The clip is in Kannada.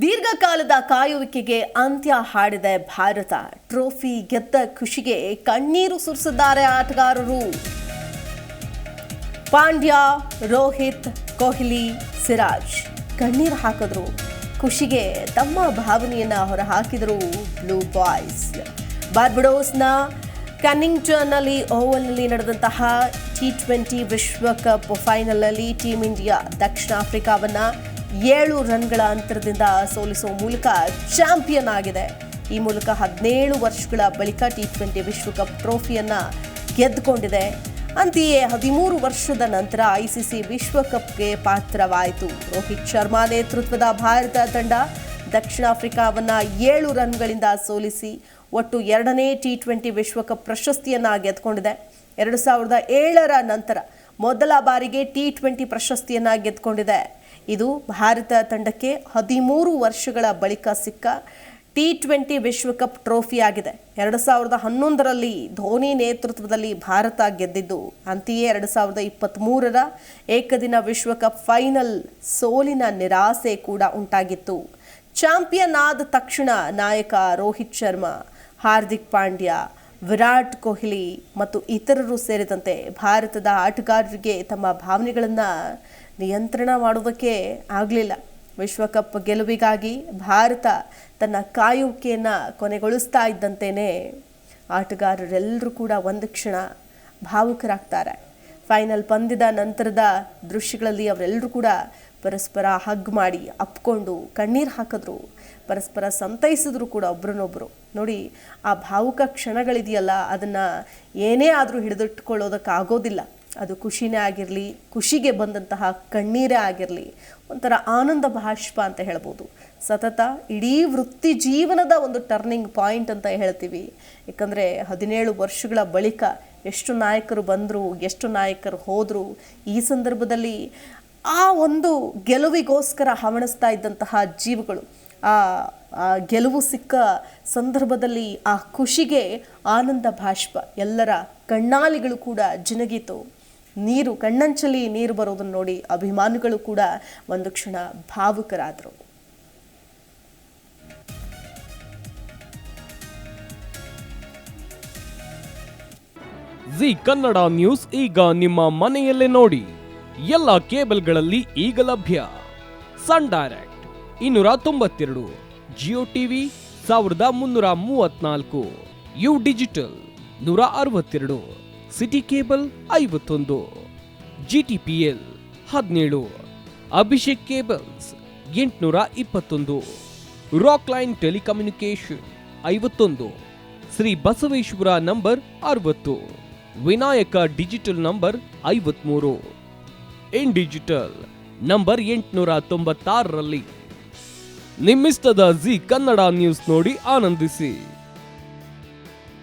ದೀರ್ಘಕಾಲದ ಕಾಯುವಿಕೆಗೆ ಅಂತ್ಯ ಹಾಡಿದೆ ಭಾರತ. ಟ್ರೋಫಿ ಗೆದ್ದ ಖುಷಿಗೆ ಕಣ್ಣೀರು ಸುರಿಸಿದ್ದಾರೆ ಆಟಗಾರರು. ಪಾಂಡ್ಯ, ರೋಹಿತ್, ಕೊಹ್ಲಿ, ಸಿರಾಜ್ ಕಣ್ಣೀರು ಹಾಕಿದ್ರು. ಖುಷಿಗೆ ತಮ್ಮ ಭಾವನೆಯನ್ನ ಹೊರಹಾಕಿದರು ಬ್ಲೂ ಬಾಯ್ಸ್. ಬಾರ್ಬಡೋಸ್ನ ಕನ್ನಿಂಗ್ಟನ್ನಲ್ಲಿ ಓವಲ್ನಲ್ಲಿ ನಡೆದಂತಹ T20 ವಿಶ್ವಕಪ್ ಫೈನಲ್ನಲ್ಲಿ ಟೀಂ ಇಂಡಿಯಾ ದಕ್ಷಿಣ ಆಫ್ರಿಕಾವನ್ನ 7 ರನ್ಗಳ ಅಂತರದಿಂದ ಸೋಲಿಸುವ ಮೂಲಕ ಚಾಂಪಿಯನ್ ಆಗಿದೆ. ಈ ಮೂಲಕ 17 ವರ್ಷಗಳ ಬಳಿಕ T20 ವಿಶ್ವಕಪ್ ಟ್ರೋಫಿಯನ್ನ ಗೆದ್ದುಕೊಂಡಿದೆ. ಅಂತೆಯೇ 13 ವರ್ಷದ ನಂತರ ICC ವಿಶ್ವಕಪ್ಗೆ ಪಾತ್ರವಾಯಿತು. ರೋಹಿತ್ ಶರ್ಮಾ ನೇತೃತ್ವದ ಭಾರತ ತಂಡ ದಕ್ಷಿಣ ಆಫ್ರಿಕಾವನ್ನ 7 ರನ್ಗಳಿಂದ ಸೋಲಿಸಿ ಒಟ್ಟು 2ನೇ T20 ವಿಶ್ವಕಪ್ ಪ್ರಶಸ್ತಿಯನ್ನ ಗೆದ್ದುಕೊಂಡಿದೆ. 2007ರ ನಂತರ ಮೊದಲ ಬಾರಿಗೆ T20 ಪ್ರಶಸ್ತಿಯನ್ನ ಗೆದ್ದುಕೊಂಡಿದೆ. ಇದು ಭಾರತ ತಂಡಕ್ಕೆ 13 ವರ್ಷಗಳ ಬಳಿಕ ಸಿಕ್ಕ T20 ವಿಶ್ವಕಪ್ ಟ್ರೋಫಿ ಆಗಿದೆ. 2011ರಲ್ಲಿ ಧೋನಿ ನೇತೃತ್ವದಲ್ಲಿ ಭಾರತ ಗೆದ್ದಿದ್ದು. ಅಂತೆಯೇ 2023ರ ಏಕದಿನ ವಿಶ್ವಕಪ್ ಫೈನಲ್ ಸೋಲಿನ ನಿರಾಸೆ ಕೂಡ ಉಂಟಾಗಿತ್ತು. ಚಾಂಪಿಯನ್ ಆದ ತಕ್ಷಣ ನಾಯಕ ರೋಹಿತ್ ಶರ್ಮಾ, ಹಾರ್ದಿಕ್ ಪಾಂಡ್ಯ, ವಿರಾಟ್ ಕೊಹ್ಲಿ ಮತ್ತು ಇತರರು ಸೇರಿದಂತೆ ಭಾರತದ ಆಟಗಾರರಿಗೆ ತಮ್ಮ ಭಾವನೆಗಳನ್ನು ನಿಯಂತ್ರಣ ಮಾಡೋದಕ್ಕೆ ಆಗಲಿಲ್ಲ. ವಿಶ್ವಕಪ್ ಗೆಲುವಿಗಾಗಿ ಭಾರತ ತನ್ನ ಕಾಯುವಿಕೆಯನ್ನು ಕೊನೆಗೊಳಿಸ್ತಾ ಇದ್ದಂತೆಯೇ ಆಟಗಾರರೆಲ್ಲರೂ ಕೂಡ ಒಂದು ಕ್ಷಣ ಭಾವುಕರಾಗ್ತಾರೆ. ಫೈನಲ್ ಪಂದ್ಯದ ನಂತರದ ದೃಶ್ಯಗಳಲ್ಲಿ ಅವರೆಲ್ಲರೂ ಕೂಡ ಪರಸ್ಪರ ಹಗ್ ಮಾಡಿ ಅಪ್ಕೊಂಡು ಕಣ್ಣೀರು ಹಾಕಿದ್ರು, ಪರಸ್ಪರ ಸಂತೈಸಿದ್ರು ಕೂಡ ಒಬ್ರನ್ನೊಬ್ರು. ನೋಡಿ, ಆ ಭಾವುಕ ಕ್ಷಣಗಳಿದೆಯಲ್ಲ, ಅದನ್ನು ಏನೇ ಆದರೂ ಹಿಡಿದಿಟ್ಕೊಳ್ಳೋದಕ್ಕಾಗೋದಿಲ್ಲ. ಅದು ಖುಷಿನೇ ಆಗಿರಲಿ, ಖುಷಿಗೆ ಬಂದಂತಹ ಕಣ್ಣೀರೇ ಆಗಿರಲಿ, ಒಂಥರ ಆನಂದ ಬಾಷ್ಪ ಅಂತ ಹೇಳ್ಬೋದು. ಸತತ ಇಡೀ ವೃತ್ತಿ ಜೀವನದ ಒಂದು ಟರ್ನಿಂಗ್ ಪಾಯಿಂಟ್ ಅಂತ ಹೇಳ್ತೀವಿ. ಯಾಕಂದರೆ 17 ವರ್ಷಗಳ ಬಳಿಕ ಎಷ್ಟು ನಾಯಕರು ಬಂದರು, ಎಷ್ಟು ನಾಯಕರು ಹೋದರು. ಈ ಸಂದರ್ಭದಲ್ಲಿ ಆ ಒಂದು ಗೆಲುವಿಗೋಸ್ಕರ ಹವಣಿಸ್ತಾ ಇದ್ದಂತಹ ಜೀವಗಳು, ಆ ಗೆಲುವು ಸಿಕ್ಕ ಸಂದರ್ಭದಲ್ಲಿ ಆ ಖುಷಿಗೆ ಆನಂದ ಬಾಷ್ಪ, ಎಲ್ಲರ ಕಣ್ಣಾಲಿಗಳು ಕೂಡ ಜಿನಗಿತು. ನೀರು ಕಣ್ಣಂಚಲಿ ನೀರು ಬರೋದನ್ನು ನೋಡಿ ಅಭಿಮಾನಿಗಳು ಕೂಡ ಒಂದು ಕ್ಷಣ ಭಾವುಕರಾದರು. ಜಿ ಕನ್ನಡ ನ್ಯೂಸ್ ಈಗ ನಿಮ್ಮ ಮನೆಯಲ್ಲೇ ನೋಡಿ. ಎಲ್ಲ ಕೇಬಲ್ಗಳಲ್ಲಿ ಈಗ ಲಭ್ಯ. Sun direct 292, Jio TV 1334, U digital 162, city cable 51, GTPL 17, Abhishek cables 821, Rockline telecommunication 51, Shri Basaveshwara number 60, Vinayaka digital number 53, in digital number 896ರಲ್ಲಿ. ನಿಮ್ಮಿಸ್ತದ ಜಿ ಕನ್ನಡ ನ್ಯೂಸ್ ನೋಡಿ ಆನಂದಿಸಿ.